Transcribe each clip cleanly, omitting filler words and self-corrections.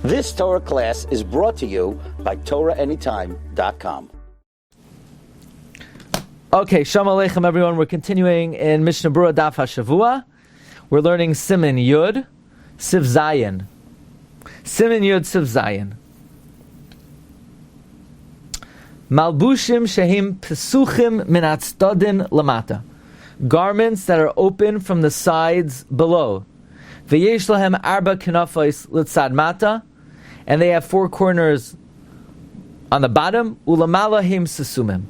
This Torah class is brought to you by TorahAnytime.com. Okay, Shalom Aleichem everyone. We're continuing in Mishna Berura Daf Hashavua. We're learning Siman Yud, Siv Zayin. Siman Yud, Siv Zayin. Malbushim shehim pesuchim min atzadin lamata. Garments that are open from the sides below. V'yesh lahem arba kinafos litzad mata. And they have four corners on the bottom. Ulamala him sesumim.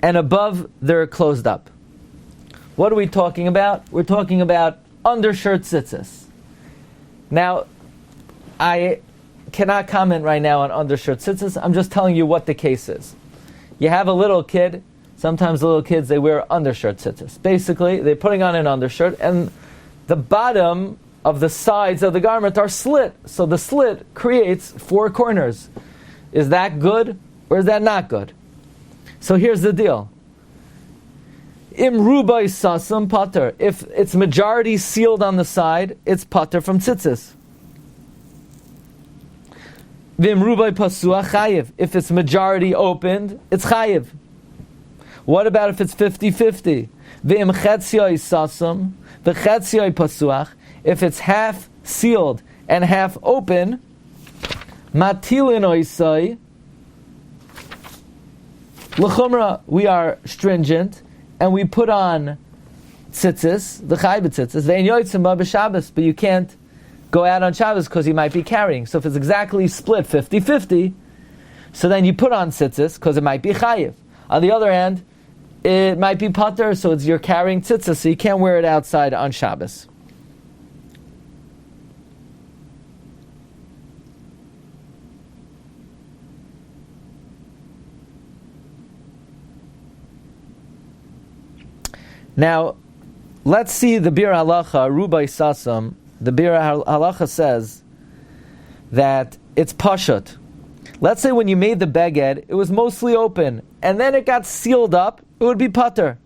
And above, they're closed up. What are we talking about? We're talking about undershirt tzitzis. Now, I cannot comment right now on undershirt tzitzis. I'm just telling you what the case is. You have a little kid. Sometimes little kids, they wear undershirt tzitzis. Basically, they're putting on an undershirt, and the bottom of the sides of the garment are slit. So the slit creates four corners. Is that good or is that not good? So here's the deal. Im rubai sasam pater. If it's majority sealed on the side, it's pater from tzitzis. Vim rubai pasua chayiv. If it's majority opened, it's chayiv. What about if it's 50-50? Vim chetzioi sasam, v'chetzioi pasuach. If it's half sealed and half open, matilin oisai. L'chumra, we are stringent, and we put on tzitzis, the chayv tzitzis, ve'en yotzim ba b'Shabbos, but you can't go out on Shabbos because you might be carrying. So if it's exactly split 50-50, so then you put on tzitzis because it might be chayiv. On the other hand, it might be pater, so you're carrying tzitzis, so you can't wear it outside on Shabbos. Now, let's see the Bir Halacha, Rubai Sasam. The Bir Halacha says that it's pashut. Let's say when you made the beged, it was mostly open, and then it got sealed up, it would be pater.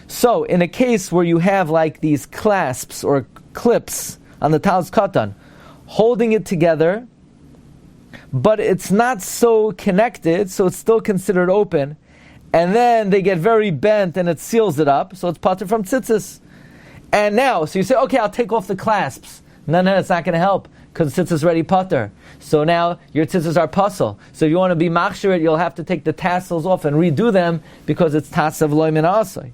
So, in a case where you have like these clasps or clips on the talis katan, holding it together, but it's not so connected, so it's still considered open, and then they get very bent and it seals it up, so it's pater from tzitzis. And now, so you say, okay, I'll take off the clasps. No, it's not going to help, because tzitzis is already pater. So now your tzitzis are puzzle. So if you want to be machshir, you'll have to take the tassels off and redo them, because it's tasav loy min asay.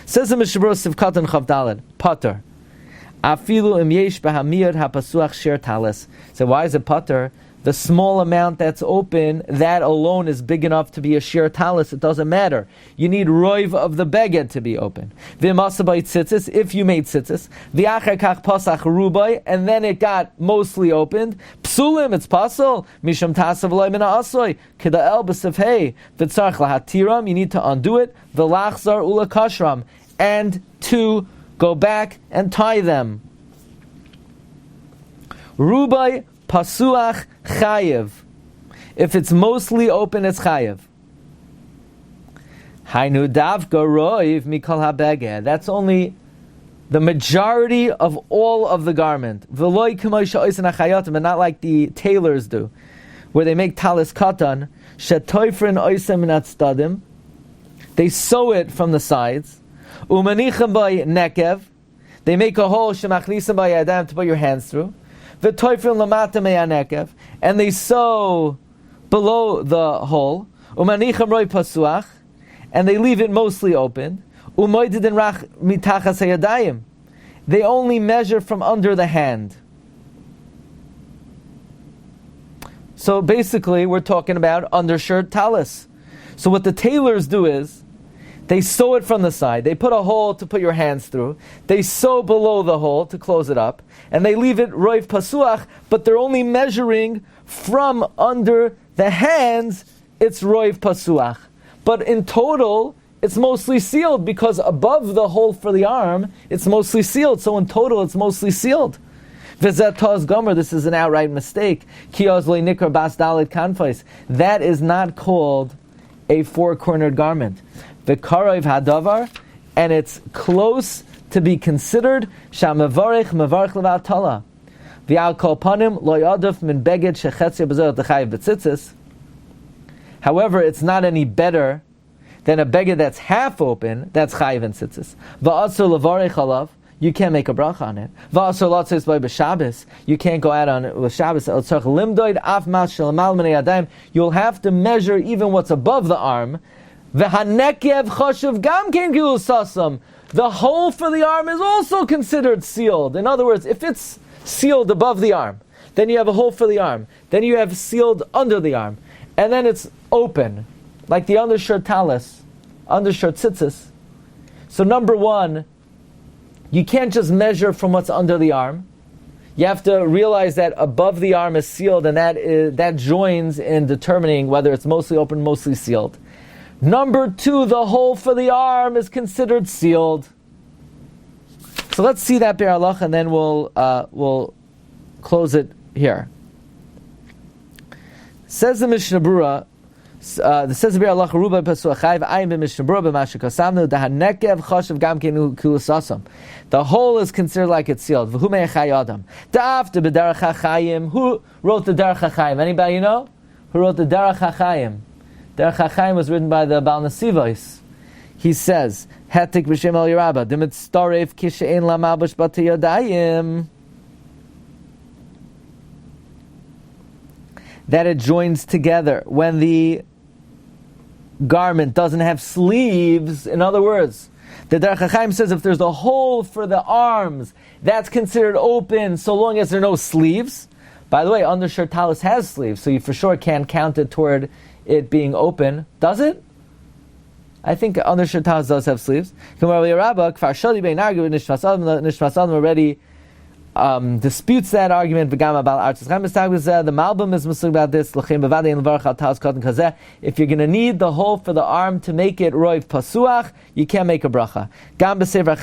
Says the Mishna Berura Sivkatan Chavdalad, pater. Afilu im yesh b'hamiyad hapasuach shir talis. So why is it pater? The small amount that's open, that alone is big enough to be a shir talis. It doesn't matter. You need roiv of the beged to be open. V'masabay tzitzis, if you made tzitzis. V'achar kach pasach rubai, and then it got mostly opened. Psulim, it's pasul. Misham tasav loy min ha'asoy. K'da'el b'sif hey. V'tzarch lahatiram, you need to undo it. V'lachzar ula kashram. And to go back and tie them. Rubai pasuach chayiv. If it's mostly open, it's chayiv. Hainu davka roiv mikol habeged. That's only the majority of all of the garment. V'loi k'moshe oisen hachayotim, and not like the tailors do, where they make talis katan, shetoifrin oisen min atzdadim. They sew it from the sides. Umanichem by nekev. They make a hole shemachnisem by yadam to put your hands through. V'toifrin lamata me'anekev, and they sew below the hole. Umanichem roi pasuach, and they leave it mostly open. Umoididin rach mitachas hayadayim, they only measure from under the hand. So basically, we're talking about undershirt talis. So what the tailors do is, they sew it from the side. They put a hole to put your hands through. They sew below the hole to close it up. And they leave it roiv pasuach, but they're only measuring from under the hands, it's roiv pasuach. But in total, it's mostly sealed, because above the hole for the arm, it's mostly sealed. So in total, it's mostly sealed. V'zetaz gomer, this is an outright mistake. Kioz lo nikar bas dalet kanfais. That is not called a four-cornered garment. V'karov hadavar, and it's close to be considered shamavarich mavarich levatala. V'al kol panim lo yaduf min beged shechetzia b'zeh t'chayiv b'tzitzis. However, it's not any better than a beged that's half open, that's chayiv in tzitzis. V'asur levarech alav, you can't make a bracha on it. V'asur latzis by b'Shabbos, you can't go out on it with Shabbos. Limdoid af mas shelamal minei yadayim, you'll have to measure even what's above the arm. V'hanekev choshev gam ken gilusasam, the hole for the arm is also considered sealed. In other words, if it's sealed above the arm, then you have a hole for the arm, then you have sealed under the arm, and then it's open, like the undershirt talis, undershirt tzitzis. So number one, you can't just measure from what's under the arm. You have to realize that above the arm is sealed, and that joins in determining whether it's mostly open, mostly sealed. Number two, the hole for the arm is considered sealed. So let's see that Be'er Halacha, and then we'll close it here. Says the Mishna Berura, says the Be'er Halacha, Ruba Pesua Chayv Ayim b'Mishna Berura b'Masha Kasamnu Dahanekev Choshev Gam Kenu Kulasasam. The hole is considered like it's sealed. V'hu me'echay Adam. Da'afta b'Derech HaChayim. Who wrote the Derech HaChayim? Anybody know? Who wrote the Derech HaChayim? Derech HaChayim was written by the Baal Nesivos. He says, Hetik b'Shem El Yerabba Dimit Staref Kishein Lamabush Batiyadayim. That it joins together when the garment doesn't have sleeves. In other words, the Derech HaChaim says if there's a hole for the arms, that's considered open so long as there are no sleeves. By the way, undershirt talis has sleeves, so you for sure can't count it toward it being open. Does it? I think undershirt talis does have sleeves. Already disputes that argument. The Malbim is muslim about this. If you're going to need the hole for the arm to make it roiv pasuach, you can't make a bracha. The Sefer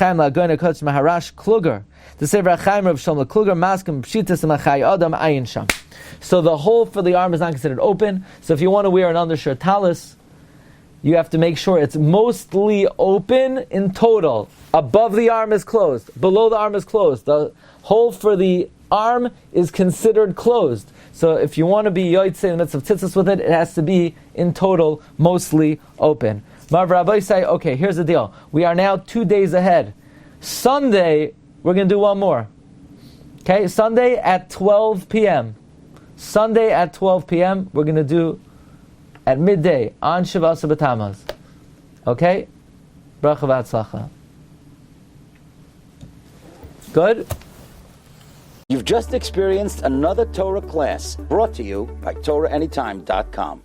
HaChaim Rav Shalom Kluger maskim pshitas machai adam ayin sham. So the hole for the arm is not considered open. So if you want to wear an undershirt talis, you have to make sure it's mostly open in total. Above the arm is closed. Below the arm is closed. The hole for the arm is considered closed. So if you want to be yotzei in the midst of tzitzis with it, it has to be in total mostly open. Marv Rabbi say, okay, here's the deal. We are now 2 days ahead. Sunday, we're going to do one more. Okay, Sunday at 12 p.m. Sunday at 12 p.m. we're going to do at midday on Shavua B'Tamuz. Okay? Bracha v'atzlacha. Good? You've just experienced another Torah class brought to you by TorahAnytime.com.